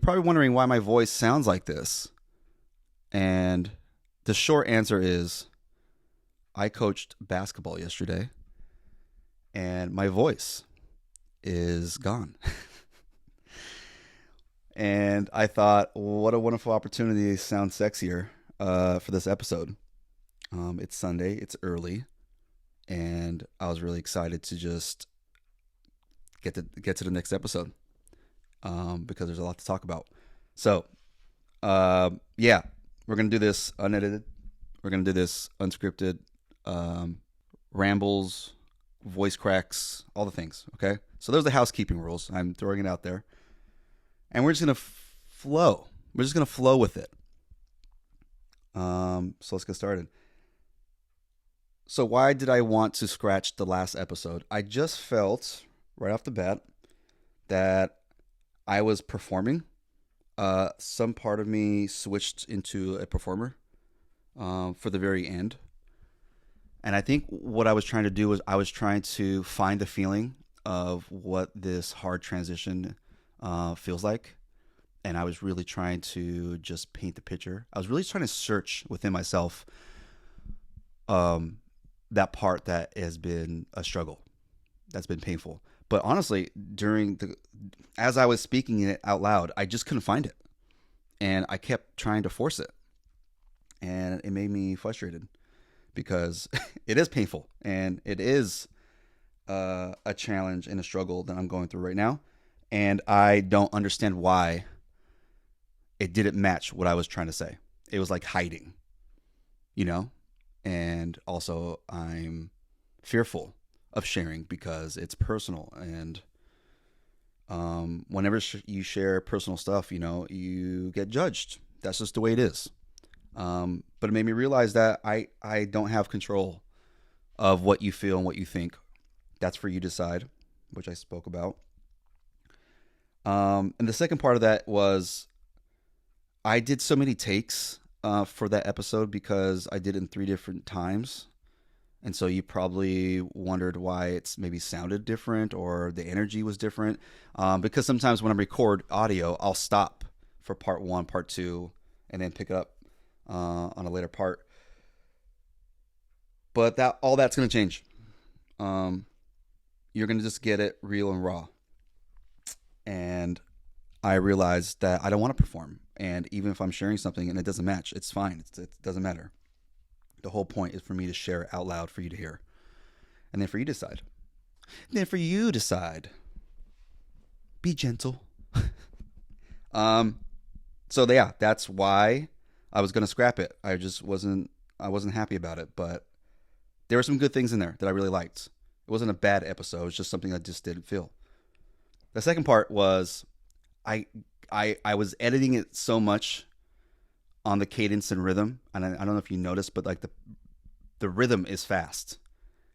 probably wondering why my voice sounds like this. And the short answer is I coached basketball yesterday and my voice is gone. And I thought, what a wonderful opportunity to sound sexier for this episode. It's Sunday, it's early, and I was really excited to just get to the next episode because there's a lot to talk about. So, yeah, we're gonna do this unedited. We're gonna do this unscripted, rambles, voice cracks, all the things. Okay, so those are the housekeeping rules. I'm throwing it out there, and we're just gonna flow. We're just gonna flow with it. So let's get started. So why did I want to scratch the last episode? I just felt right off the bat that I was performing. Some part of me switched into a performer for the very end. And I think what I was trying to do was I was trying to find the feeling of what this hard transition feels like. And I was really trying to just paint the picture. I was really trying to search within myself that part that has been a struggle, that's been painful. But honestly, as I was speaking it out loud, I just couldn't find it. And I kept trying to force it. And it made me frustrated because it is painful and it is a challenge and a struggle that I'm going through right now. And I don't understand why it didn't match what I was trying to say. It was like hiding, you know? And also I'm fearful of sharing because it's personal. And whenever you share personal stuff, you get judged. That's just the way it is. But it made me realize that I don't have control of what you feel and what you think. That's for you to decide, which I spoke about. And the second part of that was I did so many takes for that episode because I did it in 3 different times. And so you probably wondered why it's maybe sounded different or the energy was different. Because sometimes when I record audio, I'll stop for part 1, part 2, and then pick it up on a later part. But all that's going to change. You're going to just get it real and raw. And I realized that I don't want to perform. And even if I'm sharing something and it doesn't match, it's fine. It doesn't matter. The whole point is for me to share it out loud for you to hear. And then for you to decide. Be gentle. So yeah, that's why I was going to scrap it. I wasn't happy about it, but there were some good things in there that I really liked. It wasn't a bad episode. It was just something I just didn't feel. The second part was I was editing it so much on the cadence and rhythm, and I don't know if you noticed, but like the rhythm is fast,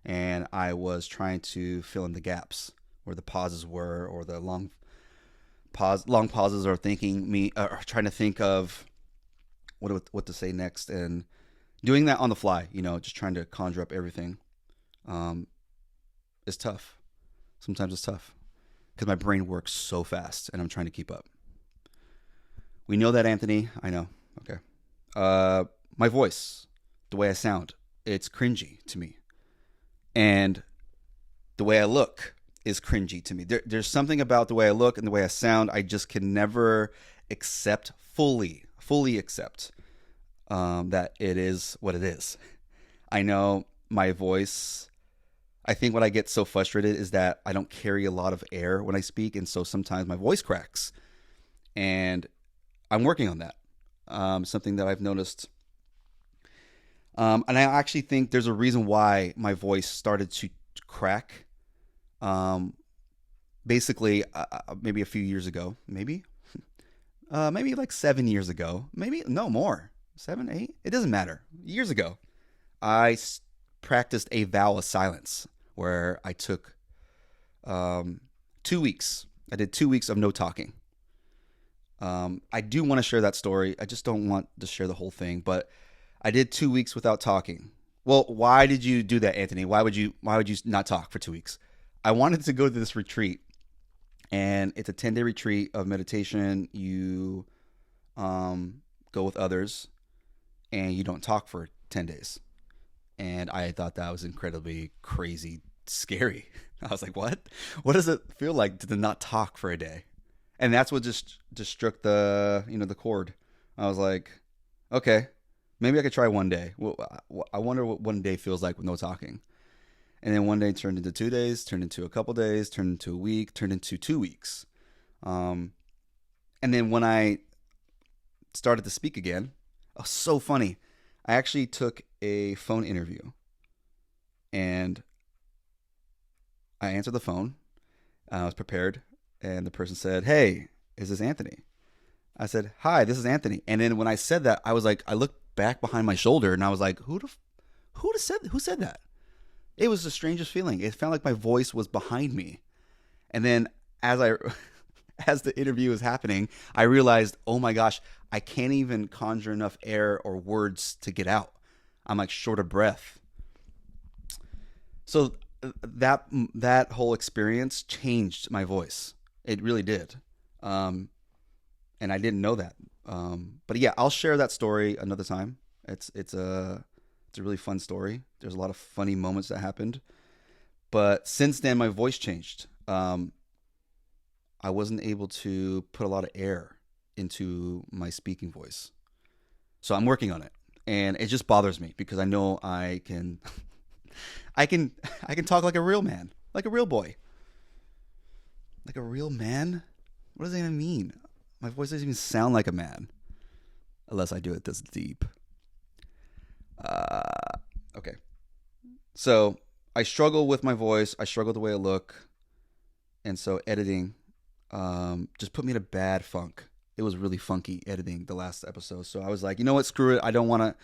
and I was trying to fill in the gaps where the pauses were, or the long pauses, or trying to think of what to say next, and doing that on the fly, just trying to conjure up everything, is tough. Sometimes it's tough because my brain works so fast, and I'm trying to keep up. We know that, Anthony. I know. Okay. My voice, the way I sound, it's cringy to me. And the way I look is cringy to me. There's something about the way I look and the way I sound I just can never fully accept that it is what it is. I know my voice, I think what I get so frustrated is that I don't carry a lot of air when I speak, and so sometimes my voice cracks. And I'm working on that. Something that I've noticed. And I actually think there's a reason why my voice started to crack. Basically, maybe a few years ago, maybe like 7 years ago, maybe no more, 7, 8. It doesn't matter. Years ago, I practiced a vow of silence where I took 2 weeks. I did 2 weeks of no talking. I do want to share that story. I just don't want to share the whole thing, but I did 2 weeks without talking. Well, why did you do that, Anthony? Why would you not talk for 2 weeks? I wanted to go to this retreat, And it's a 10-day retreat of meditation. You go with others, and you don't talk for 10 days. And I thought that was incredibly crazy, scary. I was like, what? What does it feel like to not talk for a day? And that's what just struck the chord. I was like, okay, maybe I could try one day. Well, I wonder what one day feels like with no talking. And then one day turned into 2 days, turned into a couple days, turned into a week, turned into 2 weeks. And then when I started to speak again, it was so funny. I actually took a phone interview, and I answered the phone. I was prepared, and the person said, "Hey, is this Anthony?" I said, "Hi, this is Anthony." And then when I said that, I was like, I looked back behind my shoulder, and I was like, who said that? It was the strangest feeling. It felt like my voice was behind me. And then as the interview was happening, I realized, oh my gosh, I can't even conjure enough air or words to get out. I'm like short of breath. So that whole experience changed my voice. It really did. And I didn't know that. But yeah, I'll share that story another time. It's a really fun story. There's a lot of funny moments that happened. But since then, my voice changed. I wasn't able to put a lot of air into my speaking voice. So I'm working on it. And it just bothers me because I know I can I can talk like a real man, like a real boy. Like a real man? What does that even mean? My voice doesn't even sound like a man. Unless I do it this deep. Okay. So I struggle with my voice. I struggle with the way I look. And so editing just put me in a bad funk. It was really funky editing the last episode. So I was like, you know what? Screw it. I don't want to.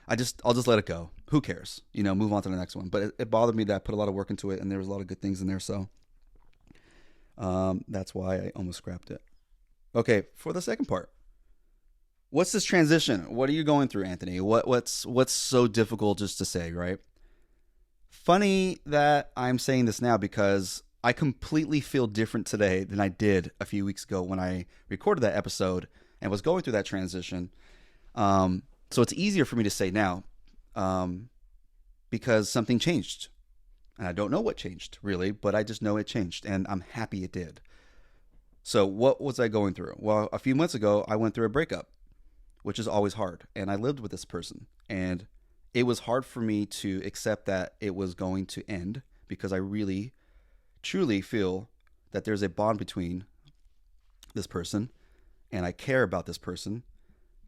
I'll just let it go. Who cares? Move on to the next one. But it bothered me that I put a lot of work into it, and there was a lot of good things in there. So that's why I almost scrapped it. Okay, for the second part. What's this transition? What are you going through, Anthony? What's so difficult just to say, right? Funny that I'm saying this now because I completely feel different today than I did a few weeks ago when I recorded that episode and was going through that transition. So it's easier for me to say now because something changed. And I don't know what changed, really, but I just know it changed, and I'm happy it did. So what was I going through? Well, a few months ago, I went through a breakup, which is always hard. And I lived with this person, and it was hard for me to accept that it was going to end because I really, truly feel that there's a bond between this person, and I care about this person.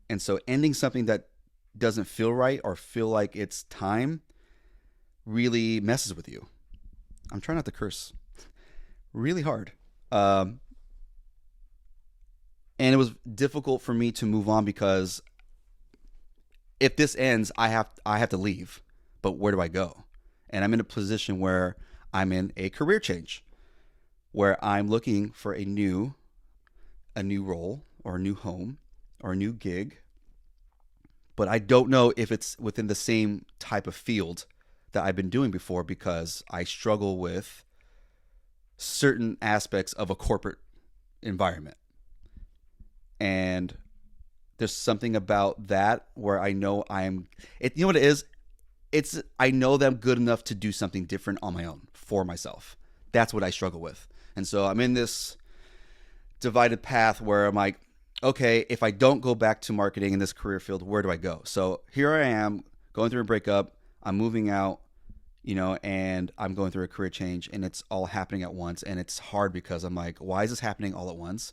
And so ending something that doesn't feel right or feel like it's time really messes with you. I'm trying not to curse. Really hard. And it was difficult for me to move on because if this ends, I have to leave. But where do I go? And I'm in a position where I'm in a career change, where I'm looking for a new role or a new home or a new gig. But I don't know if it's within the same type of field that I've been doing before because I struggle with certain aspects of a corporate environment. And there's something about that where I know you know what it is? I know that I'm good enough to do something different on my own for myself. That's what I struggle with. And so I'm in this divided path where I'm like, okay, if I don't go back to marketing in this career field, where do I go? So here I am going through a breakup. I'm moving out, and I'm going through a career change, and it's all happening at once. And it's hard because I'm like, why is this happening all at once?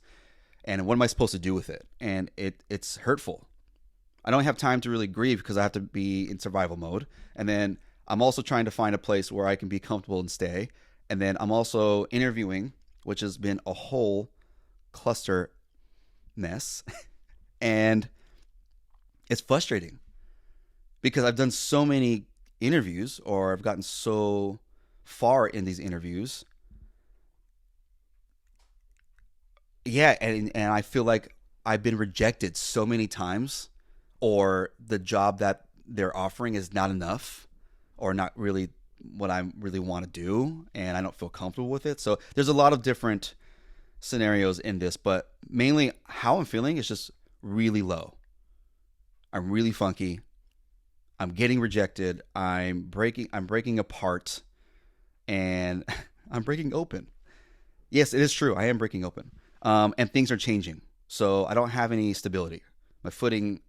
And what am I supposed to do with it? And it's hurtful. I don't have time to really grieve because I have to be in survival mode. And then I'm also trying to find a place where I can be comfortable and stay. And then I'm also interviewing, which has been a whole cluster mess. And it's frustrating because I've done so many interviews, or I've gotten so far in these interviews. Yeah, and I feel like I've been rejected so many times, or the job that they're offering is not enough, or not really what I really want to do, and I don't feel comfortable with it. So there's a lot of different scenarios in this, but mainly how I'm feeling is just really low. I'm really funky. I'm getting rejected. I'm breaking apart, and I'm breaking open. Yes, it is true. I am breaking open. And things are changing. So I don't have any stability. My footing,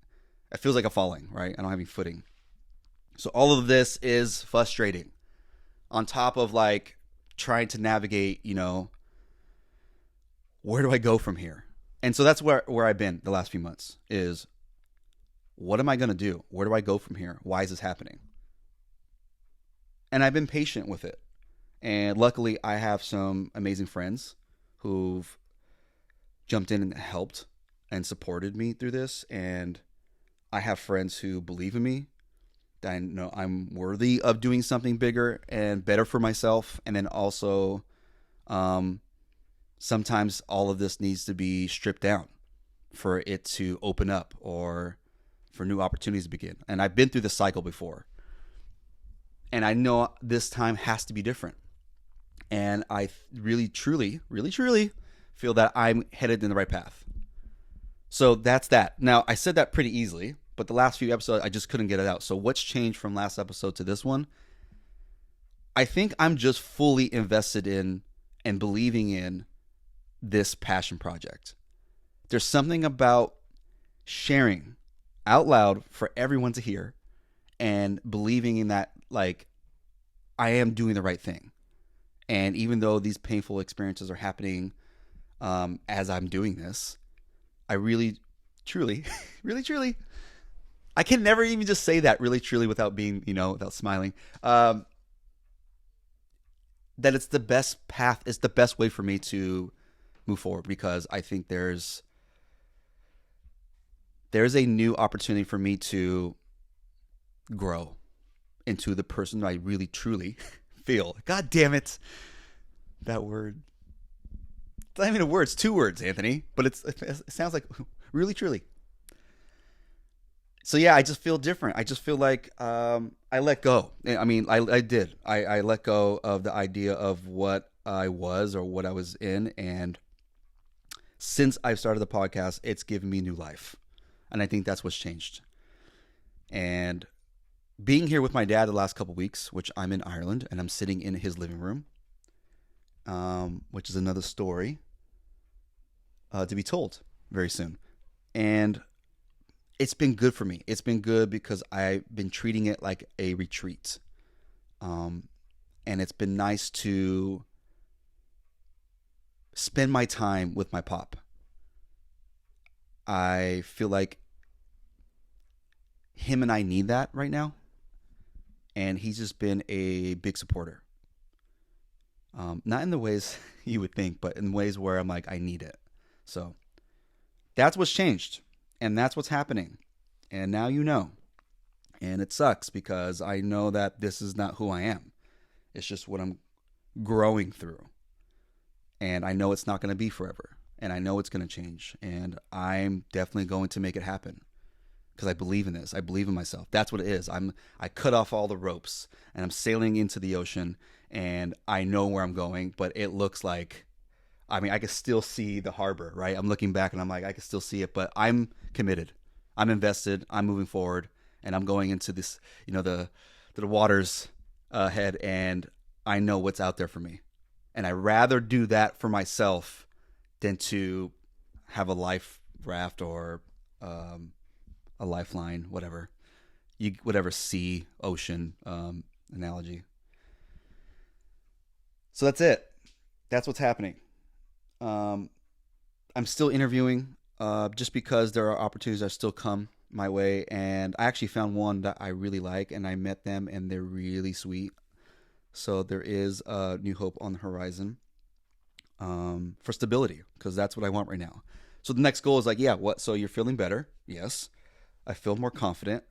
it feels like I'm falling, right? I don't have any footing. So all of this is frustrating. On top of like trying to navigate, where do I go from here? And so that's where I've been the last few months is what am I going to do? Where do I go from here? Why is this happening? And I've been patient with it. And luckily, I have some amazing friends who've jumped in and helped and supported me through this. And I have friends who believe in me. That I know I'm worthy of doing something bigger and better for myself. And then also, sometimes all of this needs to be stripped down for it to open up or for new opportunities to begin. And I've been through this cycle before. And I know this time has to be different. And I really, truly feel that I'm headed in the right path. So that's that. Now, I said that pretty easily, but the last few episodes, I just couldn't get it out. So what's changed from last episode to this one? I think I'm just fully invested in and believing in this passion project. There's something about sharing out loud for everyone to hear and believing in that, like, I am doing the right thing. And even though these painful experiences are happening as I'm doing this, I really, truly, I can never even just say that really, truly without being, without smiling. That it's the best path, it's the best way for me to move forward because I think there's a new opportunity for me to grow into the person I really, truly feel. God damn it. That word. It's not even a word. It's 2 words, Anthony. But it sounds like really, truly. So yeah, I just feel different. I just feel like I let go. I mean, I did. I let go of the idea of what I was or what I was in. And since I've started the podcast, it's given me new life. And I think that's what's changed. And being here with my dad the last couple weeks, which I'm in Ireland, and I'm sitting in his living room, which is another story to be told very soon. And it's been good for me. It's been good because I've been treating it like a retreat. And it's been nice to spend my time with my pop. I feel like him and I need that right now. And he's just been a big supporter. Not in the ways you would think, but in ways where I'm like, I need it. So that's what's changed. And that's what's happening. And now you know. And it sucks because I know that this is not who I am. It's just what I'm growing through. And I know it's not going to be forever. And I know it's going to change. And I'm definitely going to make it happen. Because I believe in this. I believe in myself. That's what it is. I cut off all the ropes and I'm sailing into the ocean and I know where I'm going, but it looks like, I can still see the harbor, right? I'm looking back and I'm like, I can still see it, but I'm committed. I'm invested. I'm moving forward and I'm going into this, the waters ahead and I know what's out there for me. And I'd rather do that for myself than to have a life raft or, a lifeline, whatever sea, ocean analogy. So that's it. That's what's happening. I'm still interviewing just because there are opportunities that still come my way. And I actually found one that I really like and I met them and they're really sweet. So there is a new hope on the horizon for stability because that's what I want right now. So the next goal is like, so you're feeling better? Yes. I feel more confident.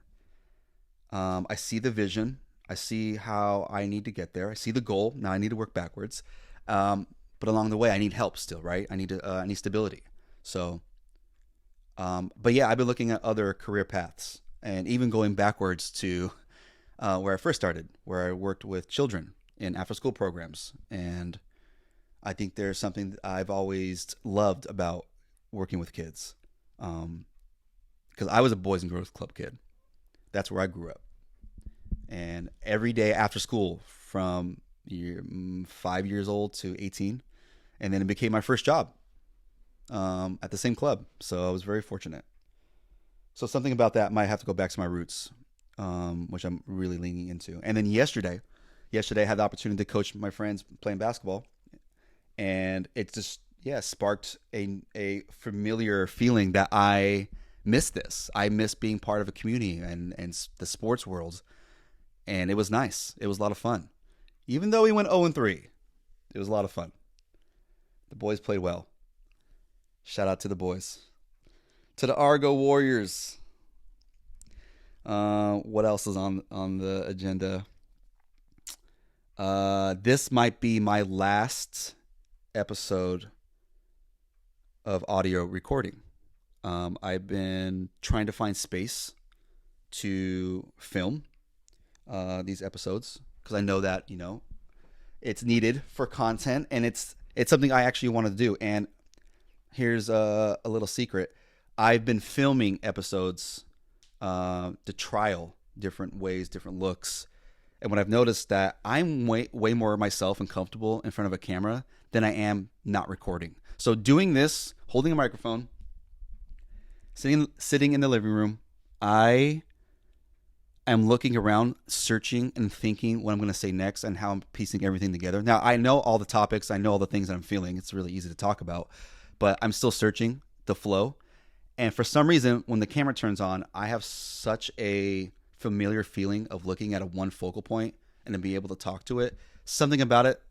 I see the vision. I see how I need to get there. I see the goal. Now I need to work backwards. But along the way, I need help still, right? I need stability. So, but yeah, I've been looking at other career paths and even going backwards to where I first started, where I worked with children in after-school programs. And I think there's something that I've always loved about working with kids. Because I was a Boys and Girls Club kid. That's where I grew up. And every day after school, from 5 years old to 18, and then it became my first job at the same club. So I was very fortunate. So something about that might have to go back to my roots, which I'm really leaning into. And then yesterday I had the opportunity to coach my friends playing basketball, and it just sparked a familiar feeling that I miss this. I miss being part of a community and the sports world, and it was nice. It was a lot of fun. Even though we went 0-3, it was a lot of fun. The boys played well. Shout out to the boys. To the Argo Warriors. What else is on the agenda? This might be my last episode of audio recording. I've been trying to find space to film these episodes because I know that it's needed for content, and it's something I actually wanted to do. And here's a little secret: I've been filming episodes to trial different ways, different looks. And when I've noticed that I'm way more myself and comfortable in front of a camera than I am not recording. So doing this, holding a microphone, sitting in the living room, I am looking around, searching and thinking what I'm going to say next and how I'm piecing everything together. Now, I know all the topics. I know all the things that I'm feeling. It's really easy to talk about. But I'm still searching the flow. And for some reason, when the camera turns on, I have such a familiar feeling of looking at a one focal point and to be able to talk to it. Something about it,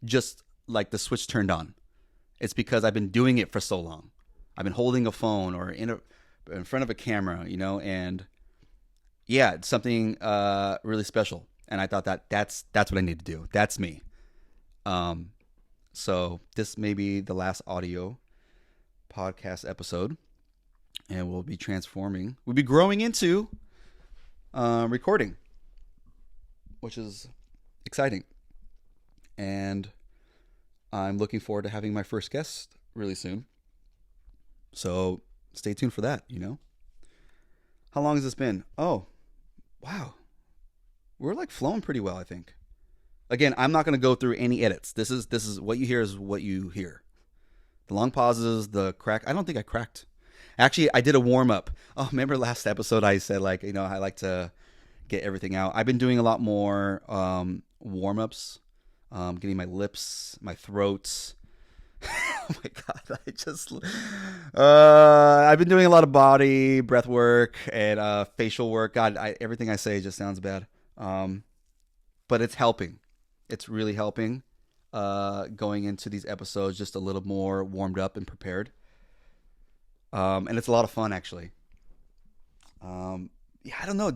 just like the switch turned on. It's because I've been doing it for so long. I've been holding a phone or in front of a camera, and it's something really special. And I thought that's what I need to do. That's me. So this may be the last audio podcast episode, and we'll be transforming. We'll be growing into recording, which is exciting. And I'm looking forward to having my first guest really soon. So stay tuned for that, How long has this been? Oh, wow. We're like flowing pretty well, I think. Again, I'm not going to go through any edits. This is what you hear is what you hear. The long pauses, the crack. I don't think I cracked. Actually, I did a warm up. Oh, remember last episode I said I like to get everything out. I've been doing a lot more warm ups, getting my lips, my throat. Oh my God! I've been doing a lot of body breath work and facial work. God, everything I say just sounds bad. But it's helping. It's really helping. Going into these episodes just a little more warmed up and prepared. And it's a lot of fun, actually. I don't know.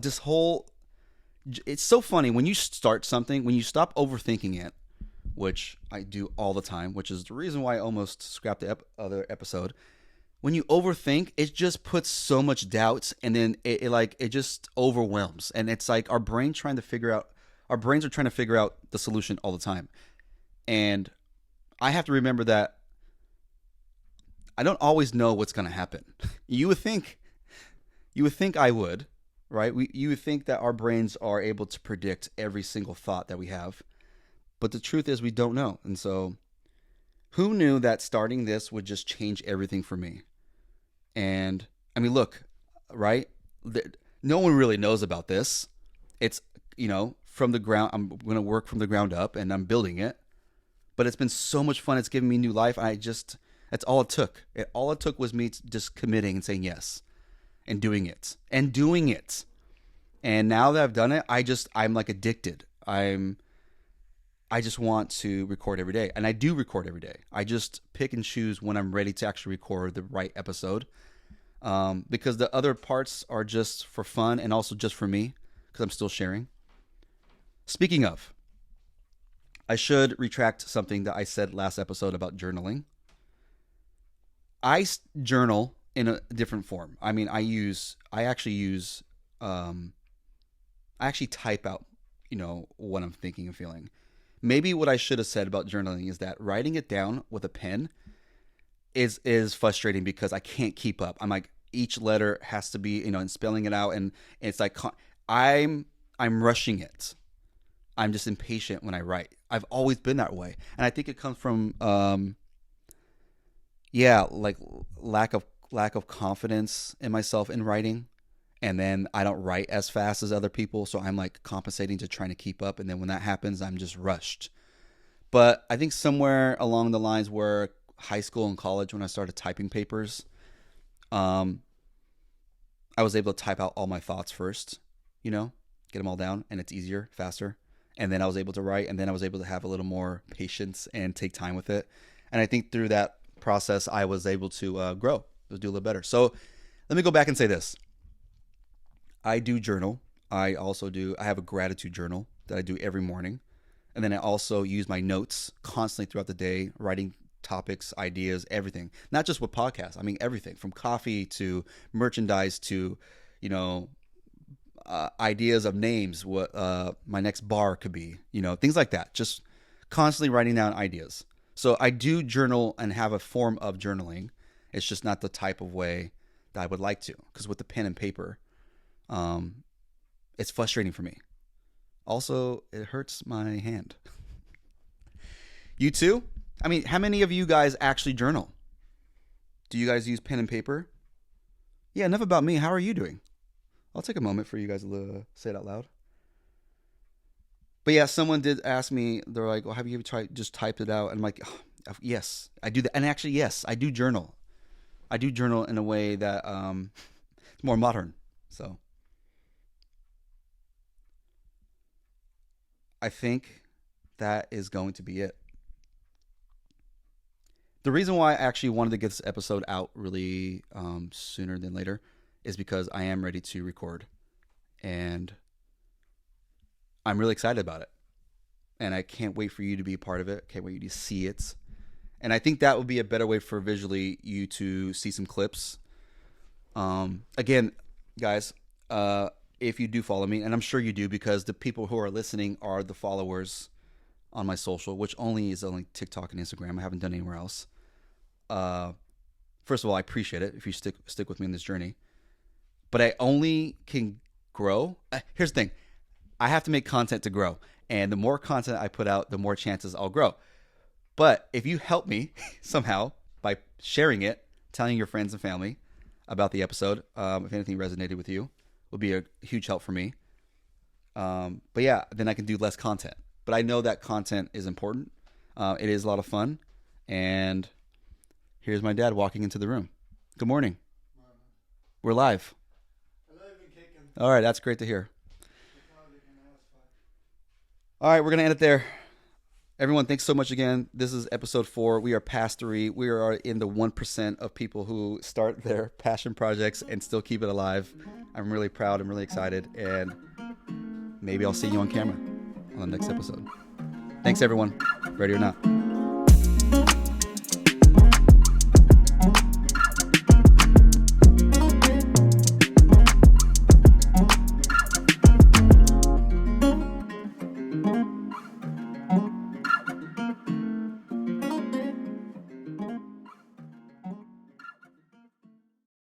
It's so funny when you start something, when you stop overthinking it, which I do all the time, which is the reason why I almost scrapped the other episode. When you overthink, it just puts so much doubt, and then it just overwhelms. And it's like our brains are trying to figure out the solution all the time. And I have to remember that I don't always know what's going to happen. You would think I would, right? You would think that our brains are able to predict every single thought that we have. But the truth is we don't know. And so who knew that starting this would just change everything for me? And I mean, look, right? No one really knows about this. It's, from the ground. I'm going to work from the ground up and I'm building it. But it's been so much fun. It's given me new life. That's all it took. All it took was me just committing and saying yes and doing it. And now that I've done it, I'm like addicted. I just want to record every day. And I do record every day. I just pick and choose when I'm ready to actually record the right episode. Because the other parts are just for fun and also just for me because I'm still sharing. Speaking of, I should retract something that I said last episode about journaling. I journal in a different form. I mean, I actually type out, what I'm thinking and feeling. maybe what I should have said about journaling is that writing it down with a pen is frustrating because I can't keep up. I'm like, each letter has to be, and spelling it out, and it's like I'm rushing it. I'm just impatient when I write. I've always been that way, and I think it comes from like lack of confidence in myself in writing. And then I don't write as fast as other people, so I'm like compensating to trying to keep up, and then when that happens, I'm just rushed. But I think somewhere along the lines where high school and college, when I started typing papers, I was able to type out all my thoughts first, get them all down, and it's easier, faster. And then I was able to write, and then I was able to have a little more patience and take time with it. And I think through that process, I was able to grow, to do a little better. So let me go back and say this. I do journal. I have a gratitude journal that I do every morning. And then I also use my notes constantly throughout the day, writing topics, ideas, everything. Not just with podcasts. I mean, everything from coffee to merchandise to, ideas of names, what my next bar could be, things like that. Just constantly writing down ideas. So I do journal and have a form of journaling. It's just not the type of way that I would like to, because with the pen and paper, it's frustrating for me. Also, it hurts my hand. You too? I mean, how many of you guys actually journal? Do you guys use pen and paper? Yeah, enough about me. How are you doing? I'll take a moment for you guys to say it out loud. But yeah, someone did ask me, they're like, well, have you ever tried just typed it out? And I'm like, oh, yes, I do that. And actually, yes, I do journal. I do journal in a way that it's more modern. So I think that is going to be it. The reason why I actually wanted to get this episode out really sooner than later is because I am ready to record. And I'm really excited about it. And I can't wait for you to be a part of it. Can't wait for you to see it. And I think that would be a better way for visually you to see some clips. Again, guys, if you do follow me, and I'm sure you do because the people who are listening are the followers on my social, which is only TikTok and Instagram. I haven't done anywhere else. First of all, I appreciate it if you stick with me in this journey. But I only can grow. Here's the thing. I have to make content to grow. And the more content I put out, the more chances I'll grow. But if you help me somehow by sharing it, telling your friends and family about the episode, if anything resonated with you, would be a huge help for me. But yeah, then I can do less content. But I know that content is important. It is a lot of fun. And here's my dad walking into the room. Good morning. We're live. All right, that's great to hear. All right, we're going to end it there. Everyone, thanks so much again. This is episode 4. We are past 3. We are in the 1% of people who start their passion projects and still keep it alive. I'm really proud. I'm really excited. And maybe I'll see you on camera on the next episode. Thanks, everyone. Ready or not.